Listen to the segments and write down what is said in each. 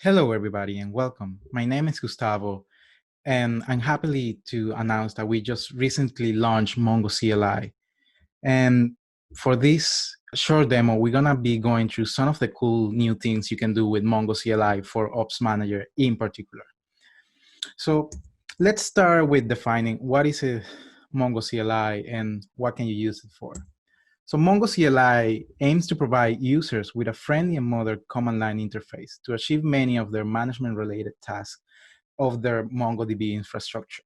Hello, everybody, and welcome. My name is Gustavo, and I'm happy to announce that we just recently launched MongoCLI. And for this short demo, we're going to be going through some of the cool new things you can do with MongoCLI for Ops Manager in particular. So let's start with defining what is a MongoCLI and what can you use it for. So MongoCLI aims to provide users with a friendly and modern command line interface to achieve many of their management-related tasks of their MongoDB infrastructure.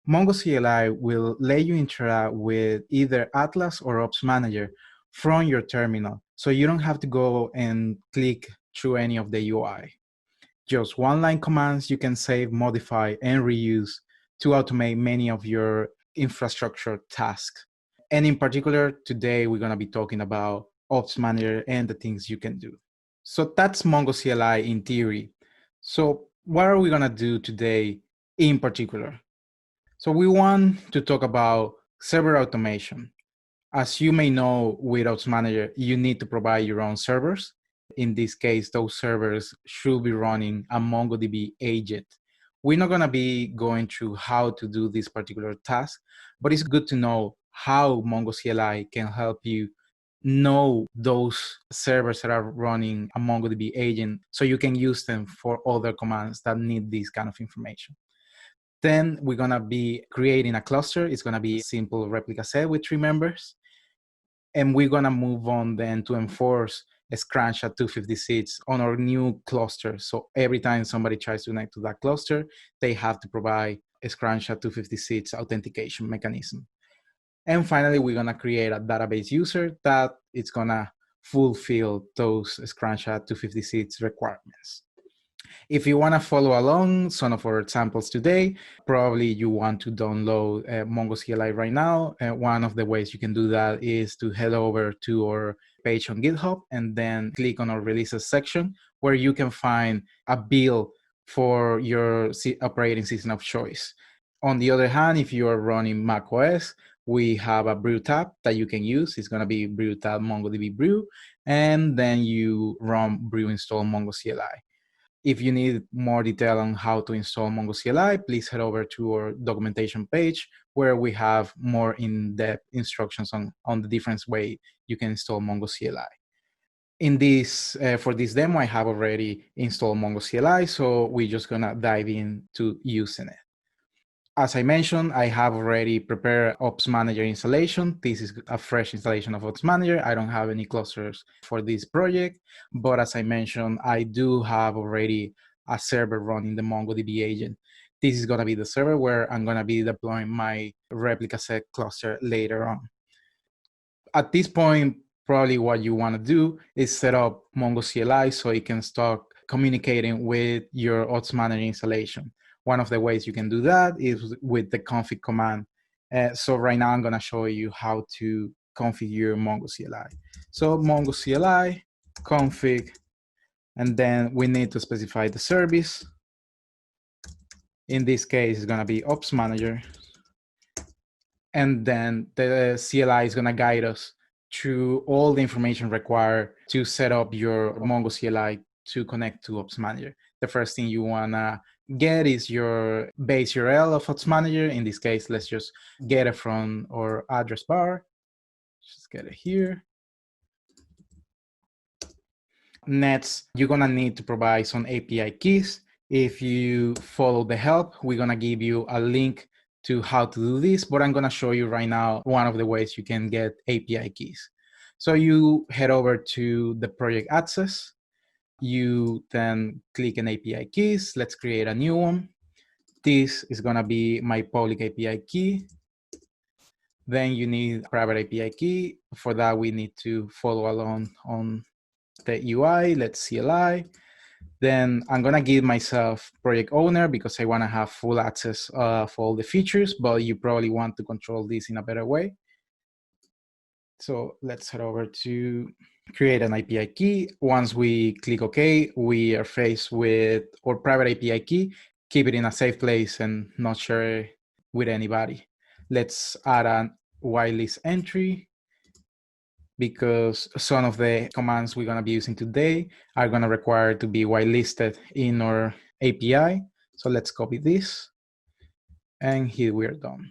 MongoCLI will let you interact with either Atlas or Ops Manager from your terminal, so you don't have to go and click through any of the UI. Just one-line commands you can save, modify, and reuse to automate many of your infrastructure tasks. And in particular, today we're going to be talking about Ops Manager and the things you can do. So that's MongoCLI in theory. So what are we going to do today in particular? So we want to talk about server automation. As you may know, with Ops Manager, you need to provide your own servers. In this case, those servers should be running a MongoDB agent. We're not going to be going through how to do this particular task, but it's good to know how MongoCLI can help you know those servers that are running a MongoDB agent so you can use them for other commands that need this kind of information. Then we're going to be creating a cluster. It's going to be a simple replica set with 3 members. And we're going to move on then to enforce a scratch at 256 on our new cluster. So every time somebody tries to connect to that cluster, they have to provide a scratch at 256 authentication mechanism. And finally, we're going to create a database user that is going to fulfill those scratch at 256 requirements. If you want to follow along some of our examples today, probably you want to download MongoCLI right now. One of the ways you can do that is to head over to our page on GitHub and then click on our releases section where you can find a build for your operating system of choice. On the other hand, if you are running macOS, we have a brew tab that you can use. It's going to be brew tab MongoDB brew, and then you run brew install MongoCLI. If you need more detail on how to install MongoCLI, please head over to our documentation page where we have more in-depth instructions on the different way you can install MongoCLI. In this, for this demo, I have already installed MongoCLI, so we're just gonna dive into using it. As I mentioned, I have already prepared Ops Manager installation. This is a fresh installation of Ops Manager. I don't have any clusters for this project, but as I mentioned, I do have already a server running the MongoDB agent. This is gonna be the server where I'm gonna be deploying my replica set cluster later on. At this point, probably what you wanna do is set up MongoCLI so it can start communicating with your Ops Manager installation. One of the ways you can do that is with the config command. So right now I'm going to show you how to configure MongoCLI. So MongoCLI config, and then we need to specify the service. In this case, it's going to be Ops Manager. And then the CLI is going to guide us through all the information required to set up your MongoCLI to connect to Ops Manager. The first thing you want to get is your base URL of Ops Manager. In this case, let's just get it from our address bar. Just get it here. Next, you're going to need to provide some API keys. If you follow the help, we're going to give you a link to how to do this, but I'm going to show you right now one of the ways you can get API keys. So you head over to the project access. You then click on API keys. Let's create a new one. This is going to be my public API key. Then you need a private API key. For that, we need to follow along on the UI. Let's CLI. Then I'm going to give myself project owner because I want to have full access for all the features, but you probably want to control this in a better way. So let's head over to create an API key. Once we click OK, we are faced with our private API key. Keep it in a safe place and not share it with anybody. Let's add a whitelist entry. because some of the commands we're going to be using today are going to require to be whitelisted in our API. So let's copy this, and here we're done.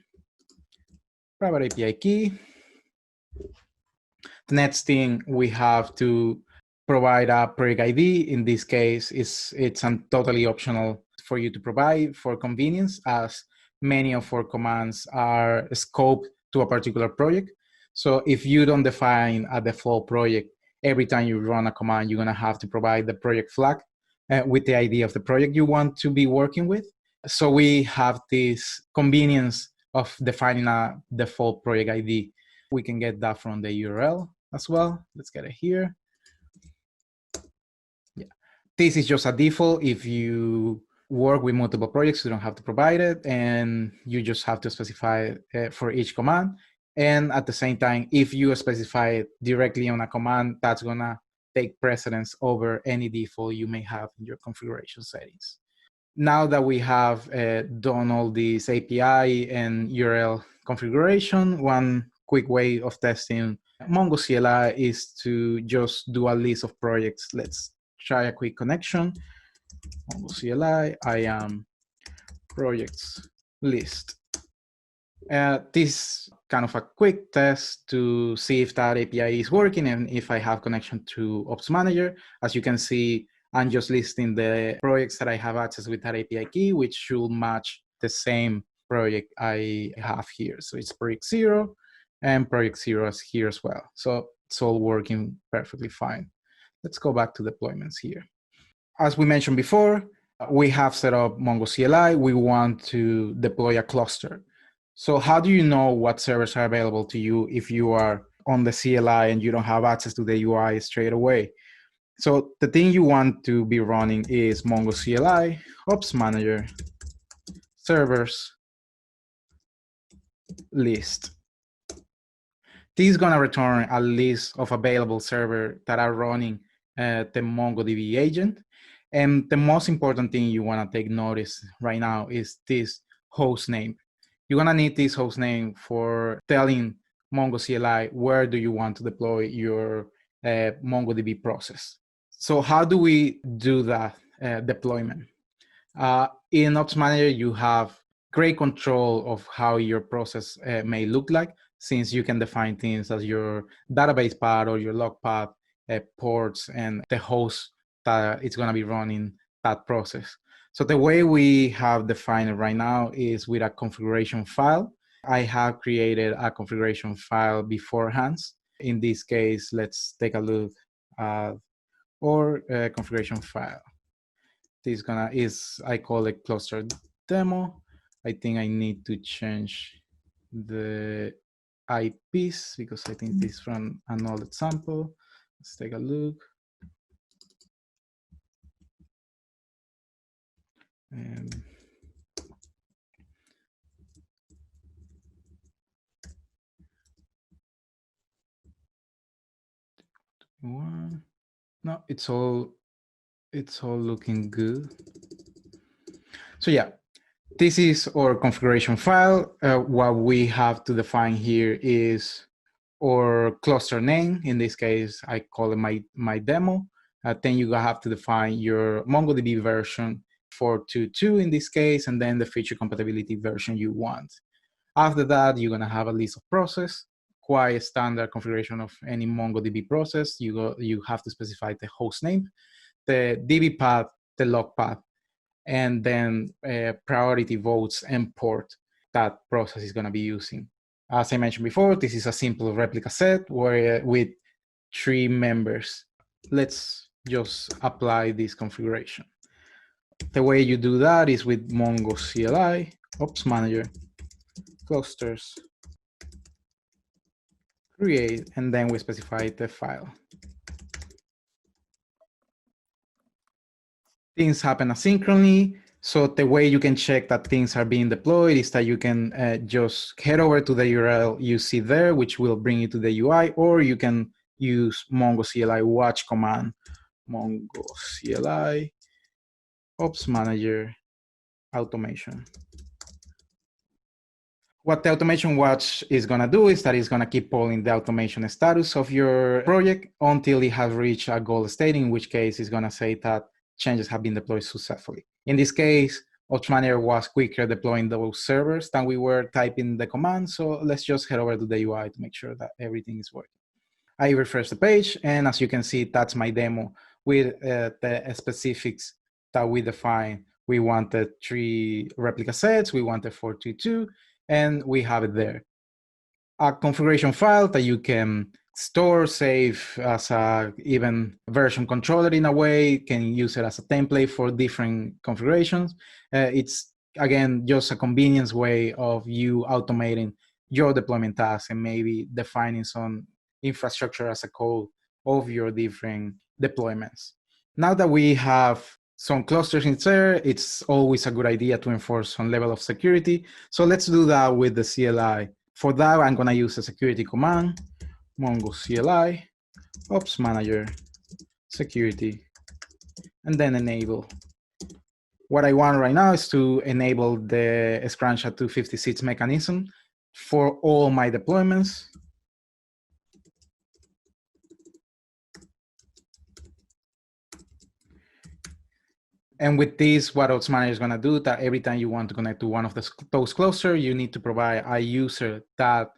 Private API key. The next thing, we have to provide a project ID. In this case, it's totally optional for you to provide for convenience, as many of our commands are scoped to a particular project. So if you don't define a default project, every time you run a command, you're going to have to provide the project flag with the ID of the project you want to be working with. So we have this convenience of defining a default project ID. We can get that from the URL as well. Let's get it here. Yeah, this is just a default. If you work with multiple projects, you don't have to provide it, and you just have to specify it for each command. And at the same time, if you specify it directly on a command, that's gonna take precedence over any default you may have in your configuration settings. Now that we have done all this API and URL configuration, one quick way of testing MongoCLI is to just do a list of projects. Let's try a quick connection. MongoCLI, I am projects list. This kind of a quick test to see if that API is working and if I have connection to Ops Manager. As you can see, I'm just listing the projects that I have access with that API key, which should match the same project I have here. So it's project 0, and project 0 is here as well. So it's all working perfectly fine. Let's go back to deployments here. As we mentioned before, we have set up MongoCLI. We want to deploy a cluster. So how do you know what servers are available to you if you are on the CLI and you don't have access to the UI straight away? So the thing you want to be running is MongoCLI, Ops Manager, servers, list. This is going to return a list of available servers that are running the MongoDB agent. And the most important thing you want to take notice right now is this host name. You're going to need this host name for telling MongoCLI where do you want to deploy your MongoDB process. So how do we do that deployment? In Ops Manager, you have great control of how your process may look like, since you can define things as your database path or your log path, ports, and the host that it's going to be running that process. So the way we have defined it right now is with a configuration file. I have created a configuration file beforehand. In this case, let's take a look at our configuration file. This I call it cluster demo. I think I need to change the IPs because I think this is from an old example. Let's take a look. No, it's all looking good. So yeah, this is our configuration file. What we have to define here is our cluster name. In this case, I call it my demo. Then you have to define your MongoDB version 4.2.2 in this case, and then the feature compatibility version you want. After that, you're gonna have a list of process, quite standard configuration of any MongoDB process. You have to specify the host name, the DB path, the log path, and then priority votes and port that process is gonna be using. As I mentioned before, this is a simple replica set with 3 members. Let's just apply this configuration. The way you do that is with MongoCLI, Ops Manager, clusters, create, and then we specify the file. Things happen asynchronously. So the way you can check that things are being deployed is that you can just head over to the URL you see there, which will bring you to the UI, or you can use MongoCLI watch command, MongoCLI Ops Manager automation. What the automation watch is going to do is that it's going to keep polling the automation status of your project until it has reached a goal state, in which case it's going to say that changes have been deployed successfully. In this case, Ops Manager was quicker deploying those servers than we were typing the command. So let's just head over to the UI to make sure that everything is working. I refresh the page, and as you can see, that's my demo with the specifics that we defined. We wanted 3 replica sets, we wanted 422, and we have it there. A configuration file that you can store, save as a even version controller in a way, can use it as a template for different configurations. It's, again, just a convenience way of you automating your deployment tasks and maybe defining some infrastructure as a code of your different deployments. Now that we have some clusters in there, it's always a good idea to enforce some level of security. So let's do that with the CLI. For that, I'm going to use a security command, mongocli ops manager security, and then enable. What I want right now is to enable the scratch at 256 mechanism for all my deployments. And with this, what Ops Manager is going to do, that every time you want to connect to one of those clusters, you need to provide a user that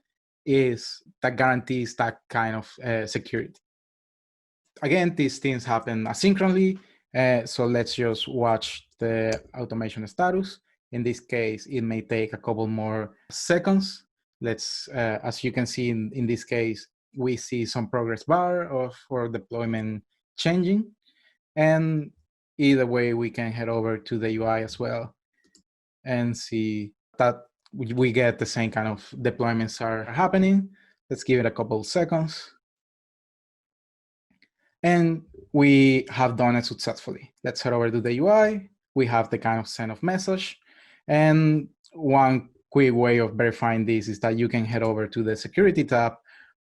guarantees that kind of security. Again, these things happen asynchronously. So let's just watch the automation status. In this case, it may take a couple more seconds. Let's, as you can see in this case, we see some progress bar for deployment changing. And either way, we can head over to the UI as well and see that we get the same kind of deployments are happening. Let's give it a couple seconds. And we have done it successfully. Let's head over to the UI. We have the kind of send of message. And one quick way of verifying this is that you can head over to the security tab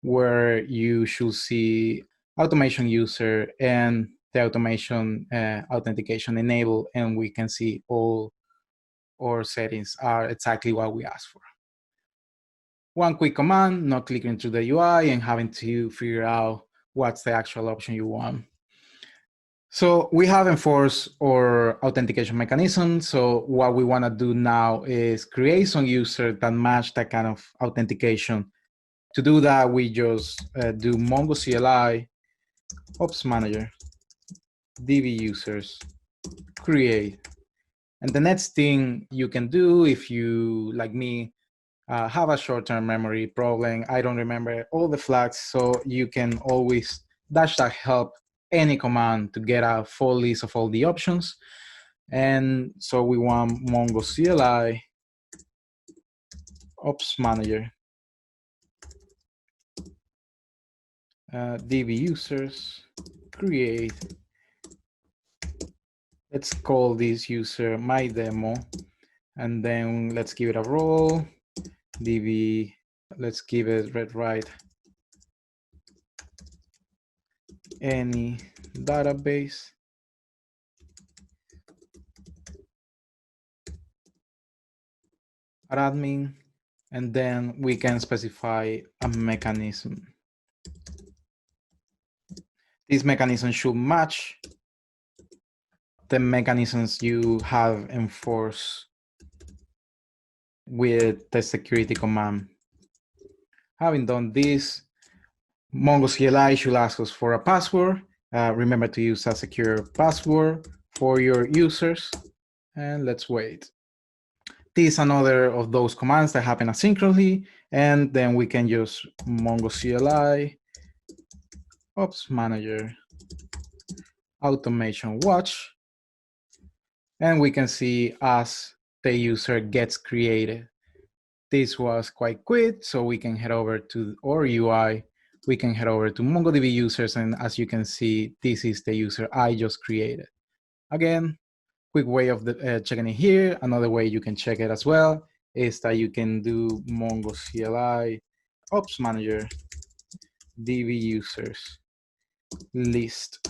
where you should see automation user and the automation authentication enabled, and we can see all our settings are exactly what we asked for. One quick command, not clicking through the UI and having to figure out what's the actual option you want. So we have enforced our authentication mechanism. So what we want to do now is create some user that match that kind of authentication. To do that, we just do mongocli ops manager db users create. And the next thing you can do, if you, like me, have a short-term memory problem, I don't remember all the flags, so you can always --help any command to get a full list of all the options. And so we want mongocli ops manager db users create. Let's call this user my demo, and then let's give it a role db. Let's give it read write any database. Admin, and then we can specify a mechanism. This mechanism should match the mechanisms you have enforced with the security command. Having done this, MongoCLI should ask us for a password. Remember to use a secure password for your users, and let's wait. This is another of those commands that happen asynchronously, and then we can use mongocli ops manager automation watch, and we can see as the user gets created. This was quite quick, so we can head over to our UI. We can head over to MongoDB users, and as you can see, this is the user I just created. Again, quick way of checking it here. Another way you can check it as well is that you can do mongocli ops manager db users list.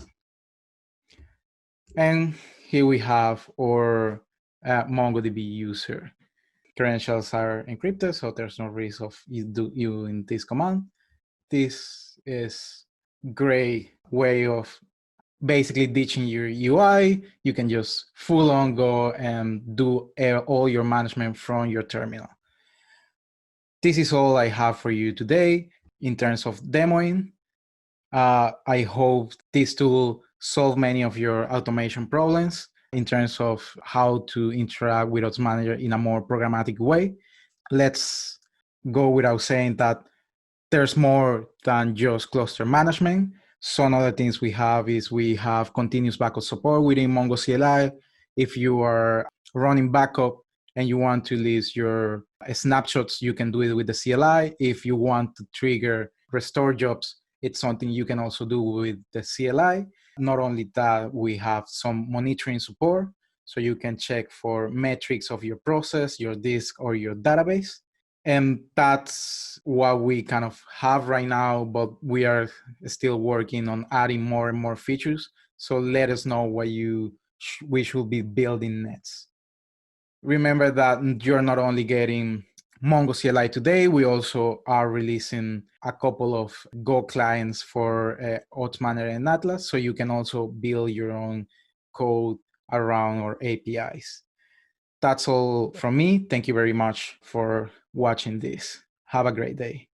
And here we have our MongoDB user. credentials are encrypted, so there's no risk of you in this command. This is great way of basically ditching your UI. You can just full on go and do all your management from your terminal. This is all I have for you today in terms of demoing. I hope this tool solve many of your automation problems in terms of how to interact with Ops Manager in a more programmatic way. Let's go without saying that there's more than just cluster management. Some other things we have is we have continuous backup support within MongoCLI. If you are running backup and you want to list your snapshots, you can do it with the CLI. If you want to trigger restore jobs, it's something you can also do with the CLI. Not only that, we have some monitoring support, so you can check for metrics of your process, your disk, or your database. And that's what we kind of have right now, but we are still working on adding more and more features. So let us know what we should be building next. Remember that you're not only getting Mongo CLI today, we also are releasing a couple of Go clients for Ops Manager and Atlas, so you can also build your own code around our APIs. That's all from me. Thank you very much for watching this. Have a great day.